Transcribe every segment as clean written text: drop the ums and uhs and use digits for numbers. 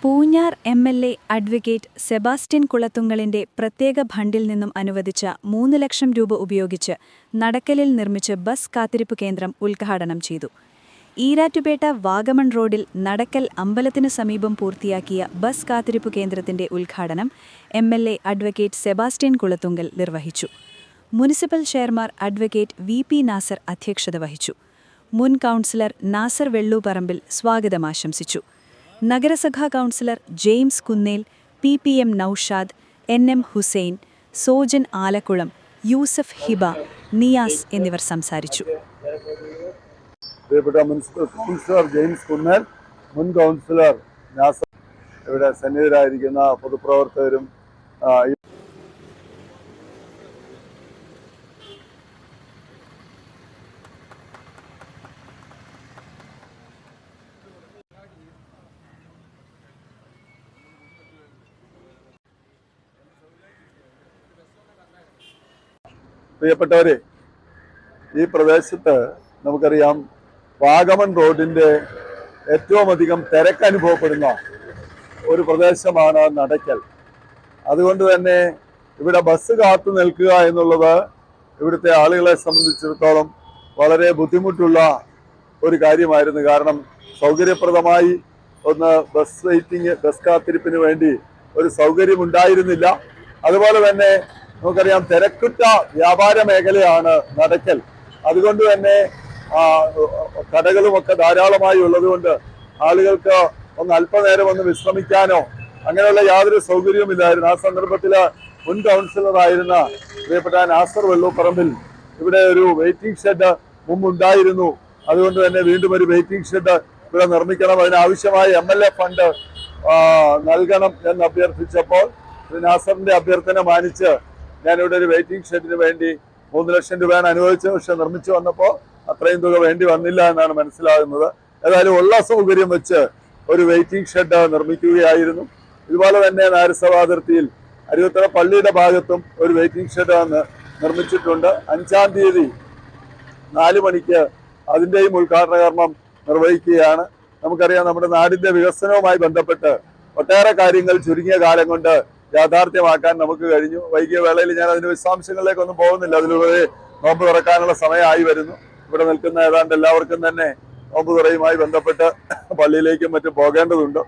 Poonjar MLA. Advocate Sebastian കുളത്തുങ്കലിന്റെ പ്രത്യേക ഫണ്ടിൽ നിന്നും അനുവദിച്ച 3 ലക്ഷം രൂപ ഉപയോഗിച്ച് നടക്കലിൽ നിർമ്മിച്ച ബസ് കാത്തിരിപ്പ് കേന്ദ്രം ഉദ്ഘാടനം ചെയ്തു. ഈരാറ്റുപേട്ട വാഗമൺ റോഡിൽ നടക്കൽ അമ്പലത്തിനു സമീപം പൂർത്തിയാക്കിയ ബസ് കാത്തിരിപ്പ് കേന്ദ്രത്തിന്റെ ഉദ്ഘാടനം എം.എൽ.എ. അഡ്വക്കേറ്റ് സെബാസ്റ്റ്യൻ കുളത്തുങ്കൽ നിർവഹിച്ചു. Municipal chairman advocate V P. Nasar അധ്യക്ഷത വഹിച്ചു. മുൻ കൗൺസിലർ നാസർ വെള്ളൂപറമ്പിൽ സ്വാഗതമാശംസിച്ചു. നഗരസഭാ councillor James Kunnel, P M. Naushad, N M. Hussain, Sojan Alakkulam, Yusuf Hiba, Niyas എന്നിവർ സംസാരിച്ചു. പ്രിയപ്പെട്ട മുനിസിപ്പൽ കൗൺസിലർ ജെയിംസ് കുന്നേൽ, മുൻ കൗൺസിലർ നാസർ, ഇവിടെ സന്നിഹിതരായിരിക്കുന്ന പൊതുപ്രവർത്തകരും പ്രിയപ്പെട്ടവരെ, ഈ പ്രദേശത്ത് നമുക്കറിയാം വാഗമൺ റോഡിൻ്റെ ഏറ്റവും അധികം തിരക്കനുഭവപ്പെടുന്ന ഒരു പ്രദേശമാണ് നടക്കൽ. അതുകൊണ്ട് തന്നെ ഇവിടെ ബസ് കാത്തു നിൽക്കുക എന്നുള്ളത് ഇവിടുത്തെ ആളുകളെ സംബന്ധിച്ചിടത്തോളം വളരെ ബുദ്ധിമുട്ടുള്ള ഒരു കാര്യമായിരുന്നു. കാരണം സൗകര്യപ്രദമായി ബസ് കാത്തിരിപ്പിന് വേണ്ടി ഒരു സൗകര്യം ഉണ്ടായിരുന്നില്ല. അതുപോലെ തന്നെ നമുക്കറിയാം തിരക്കുറ്റ വ്യാപാര മേഖലയാണ് നടക്കൽ. അതുകൊണ്ട് തന്നെ കടകളുമൊക്കെ ധാരാളമായി ഉള്ളതുകൊണ്ട് ആളുകൾക്ക് അല്പനേരം വിശ്രമിക്കാനോ അങ്ങനെയുള്ള യാതൊരു സൗകര്യവുമില്ലായിരുന്നു. ആ സന്ദർഭത്തിൽ മുൻ കൗൺസിലറായിരുന്ന പ്രിയപ്പെട്ട നാസർ വെള്ളൂപ്പറമ്പിൽ ഇവിടെ ഒരു വെയിറ്റിംഗ് ഷെഡ് മുമ്പുണ്ടായിരുന്നു. അതുകൊണ്ട് തന്നെ വീണ്ടും ഒരു വെയിറ്റിംഗ് ഷെഡ് ഇവിടെ നിർമ്മിക്കണം, അതിനാവശ്യമായ എം.എൽ.എ. ഫണ്ട് നൽകണം എന്ന് അഭ്യർത്ഥിച്ചപ്പോൾ നാസറിന്റെ അഭ്യർത്ഥന മാനിച്ച് ഞാനിവിടെ ഒരു വെയിറ്റിംഗ് ഷെഡിന് വേണ്ടി 3 ലക്ഷം രൂപയാണ് അനുവദിച്ചത്. പക്ഷെ നിർമ്മിച്ചു വന്നപ്പോൾ അത്രയും തുക വേണ്ടി വന്നില്ല എന്നാണ് മനസ്സിലാകുന്നത്. ഏതായാലും ഉള്ള സൗകര്യം വെച്ച് ഒരു വെയിറ്റിംഗ് ഷെഡ് നിർമ്മിക്കുകയായിരുന്നു. ഇതുപോലെ തന്നെ നഗരസഭാ അതിർത്തിയിൽ അരുവിത്തറ പള്ളിയുടെ ഭാഗത്തും ഒരു വെയിറ്റിംഗ് ഷെഡ് നിർമ്മിച്ചിട്ടുണ്ട്. 5-ാം തീയതി 4 മണിക്ക് അതിൻ്റെയും ഉദ്ഘാടന കർമ്മം നിർവഹിക്കുകയാണ്. നമുക്കറിയാം നമ്മുടെ നാടിന്റെ വികസനവുമായി ബന്ധപ്പെട്ട് ഒട്ടേറെ കാര്യങ്ങൾ ചുരുങ്ങിയ കാലം കൊണ്ട് യാഥാർത്ഥ്യമാക്കാൻ നമുക്ക് കഴിഞ്ഞു. വൈകിയ വേളയിൽ ഞാൻ അതിന്റെ വിശദാംശങ്ങളിലേക്കൊന്നും പോകുന്നില്ല. അതിലൂടെ നോമ്പ് തുറക്കാനുള്ള സമയമായി വരുന്നു. ഇവിടെ നിൽക്കുന്ന ഏതാണ്ട് എല്ലാവർക്കും തന്നെ നോമ്പ് തുറയുമായി ബന്ധപ്പെട്ട് പള്ളിയിലേക്കും മറ്റും പോകേണ്ടതുണ്ട്.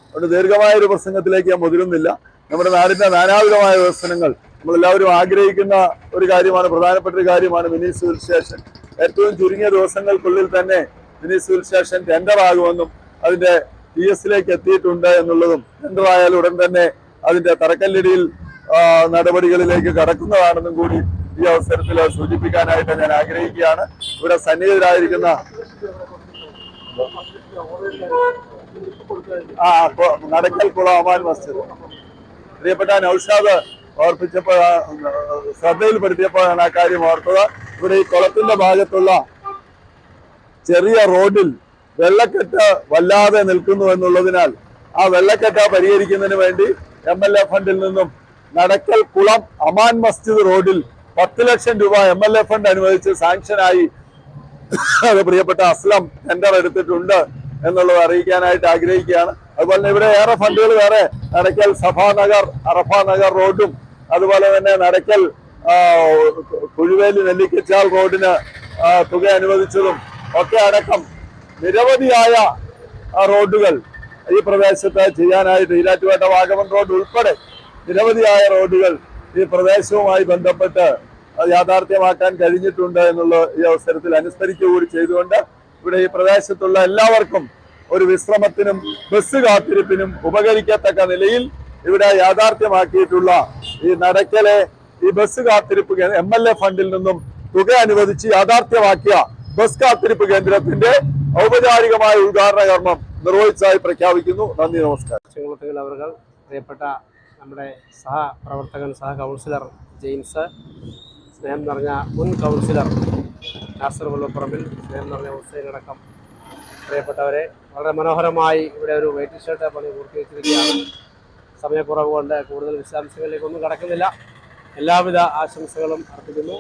അതുകൊണ്ട് ദീർഘമായ ഒരു പ്രസംഗത്തിലേക്ക് ഞാൻ മുതിരുന്നില്ല. നമ്മുടെ നാടിന്റെ നാനാവിധമായ വികസനങ്ങൾ നമ്മളെല്ലാവരും ആഗ്രഹിക്കുന്ന ഒരു കാര്യമാണ്, പ്രധാനപ്പെട്ട ഒരു കാര്യമാണ് മിനി സിവിൽ സ്റ്റേഷൻ. ഏറ്റവും ചുരുങ്ങിയ ദിവസങ്ങൾക്കുള്ളിൽ തന്നെ മിനി സിവിൽ സ്റ്റേഷൻ ടെൻഡർ ആകുമെന്നും അതിന്റെ PS-ലേക്ക് എത്തിയിട്ടുണ്ട് എന്നുള്ളതും ടെൻഡറായാലും ഉടൻ തന്നെ അതിന്റെ തറക്കല്ലിടിയിൽ നടപടികളിലേക്ക് കടക്കുന്നതാണെന്നും കൂടി ഈ അവസരത്തിൽ സൂചിപ്പിക്കാനായിട്ട് ഞാൻ ആഗ്രഹിക്കുകയാണ്. ഇവിടെ സന്നിഹിതരായിരിക്കുന്ന നടക്കൽ കുളം അമാൻ മസ്ജിദ് പ്രിയപ്പെട്ട നൌഷാദ് ശ്രദ്ധയിൽപ്പെടുത്തിയപ്പോഴാണ് ആ കാര്യം ഓർത്തത്. ഇവിടെ ഈ കുളത്തിന്റെ ഭാഗത്തുള്ള ചെറിയ റോഡിൽ വെള്ളക്കെട്ട് വല്ലാതെ നിൽക്കുന്നു എന്നുള്ളതിനാൽ ആ വെള്ളക്കെട്ട് പരിഹരിക്കുന്നതിന് വേണ്ടി എം.എൽ.എ. ഫണ്ടിൽ നിന്നും നടക്കൽ കുളം അമാൻ മസ്ജിദ് റോഡിൽ 10 ലക്ഷം രൂപ എം.എൽ.എ. ഫണ്ട് അനുവദിച്ച് സാങ്ഷനായി അത് പ്രിയപ്പെട്ട അസ്ലം ടെൻഡർ എടുത്തിട്ടുണ്ട് എന്നുള്ളത് അറിയിക്കാനായിട്ട് ആഗ്രഹിക്കുകയാണ്. അതുപോലെ തന്നെ ഇവിടെ ഏറെ ഫണ്ടുകൾ വേറെ നടക്കൽ സഭാനഗർ അറഫ നഗർ റോഡും അതുപോലെ തന്നെ നടക്കൽ കുഴുവേലി നെല്ലിക്കച്ചാൽ റോഡിന് തുക അനുവദിച്ചതും ഒക്കെ അടക്കം നിരവധിയായ റോഡുകൾ ഈ പ്രദേശത്ത് ചെയ്യാനായിട്ട് ഈരാറ്റുപേട്ട വാഗമൺ റോഡ് ഉൾപ്പെടെ നിരവധിയായ റോഡുകൾ ഈ പ്രദേശവുമായി ബന്ധപ്പെട്ട് യാഥാർത്ഥ്യമാക്കാൻ കഴിഞ്ഞിട്ടുണ്ട് എന്നുള്ള ഈ അവസരത്തിൽ അനുസ്മരിക്കുകകൂടി ചെയ്തുകൊണ്ട് ഇവിടെ ഈ പ്രദേശത്തുള്ള എല്ലാവർക്കും ഒരു വിശ്രമത്തിനും ബസ് കാത്തിരിപ്പിനും ഉപകരിക്കത്തക്ക നിലയിൽ ഇവിടെ യാഥാർത്ഥ്യമാക്കിയിട്ടുള്ള ഈ നടക്കലെ ഈ ബസ് കാത്തിരിപ്പ് എം.എൽ.എ. ഫണ്ടിൽ നിന്നും തുക അനുവദിച്ച് യാഥാർത്ഥ്യമാക്കിയ ബസ് കാത്തിരിപ്പ് കേന്ദ്രത്തിന്റെ ഔപചാരികമായ ഉദ്ഘാടന കർമ്മം നിർവഹിച്ചതായി പ്രഖ്യാപിക്കുന്നു. നന്ദി, നമസ്കാരം. അവർ പ്രിയപ്പെട്ട നമ്മുടെ സഹപ്രവർത്തകൻ കൗൺസിലർ ജെയിംസ്, സ്നേഹം നിറഞ്ഞ മുൻ കൗൺസിലർ നാസർ വെള്ളൂപ്പറമ്പിൽ, സ്നേഹം നിറഞ്ഞ ഹുസൈൻ അടക്കം പ്രിയപ്പെട്ടവരെ, വളരെ മനോഹരമായി ഇവിടെ ഒരു വെയിറ്റിംഗ് ഷെഡ് പണി പൂർത്തീകരിച്ചിരിക്കുകയാണ്. സമയക്കുറവ് കൊണ്ട് കൂടുതൽ വിശദാംശങ്ങളിലേക്കൊന്നും കടക്കുന്നില്ല. എല്ലാവിധ ആശംസകളും അർപ്പിക്കുന്നു.